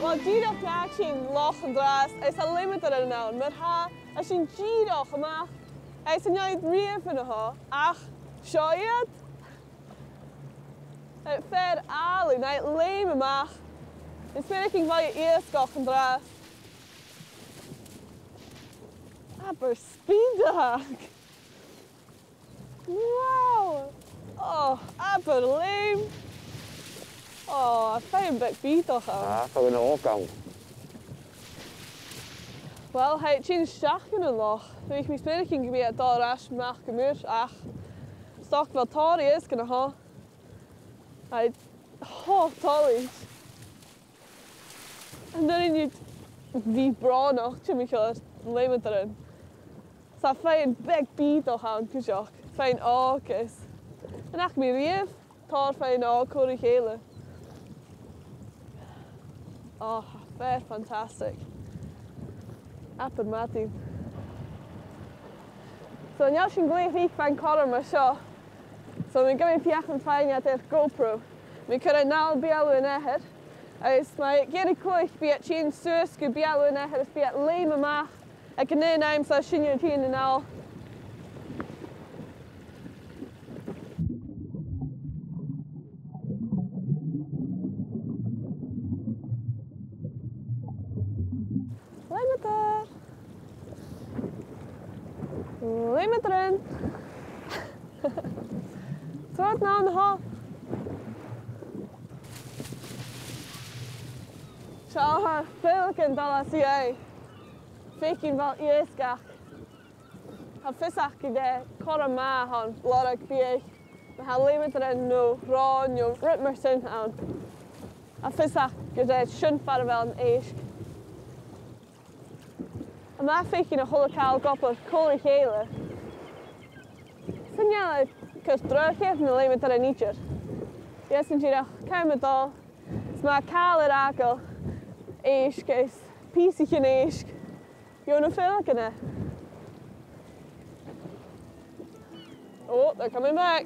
Wel, díadach meach sin loch an dras, is a limiter ar nawn, mar ha, a sin díadach amach, is an iaid riamh yn ho, ach, sioiad? Fer alw, na leim amach, is ben ik fai easgach an dras. Aber speedag! Wow! Oh, aber leim! Oh, fijn bek biedag aan. Ja, gaan we naar Hongkong. Wel, hij het geen schachten nog. Toen ik mijn spelling gebeurd daar rasch mag gemürt, ach, stok wel tar is kunnen ha. Hij, toll is. En dan in het wie braun nog, tje mich al leven erin. Zo fijn bek biedag aan gezag, fijn oogjes. En echt mijn rief, tar fijn oog corrigeren. Oh, very fantastic. Apple Matthew. So now she's going to find color my shot. So we're going to piach and find at their GoPro. We could now be able to head. Is my getting quick be at chin sus could be able to head. It's be at lame ma. I can name names so she knew chin now. Limiter in. Zo het nou aan de hand. Zo, veel kind al als jij. Fikin wel eerst gak. Ha visach gede korama han lorak bieg. We gaan limiter in no ron jo ritmer sin aan. Ha visach gede schön far wel een ees. En daar vind je een holocaal kopper corrigeren. Zijn jij kus teruggeven alleen met een nietje? Ja, zijn je nog kein met al. Het maakt kale rakel. Eeskes, piesje eesk. Je nog veel kunnen. Oh, they're coming back.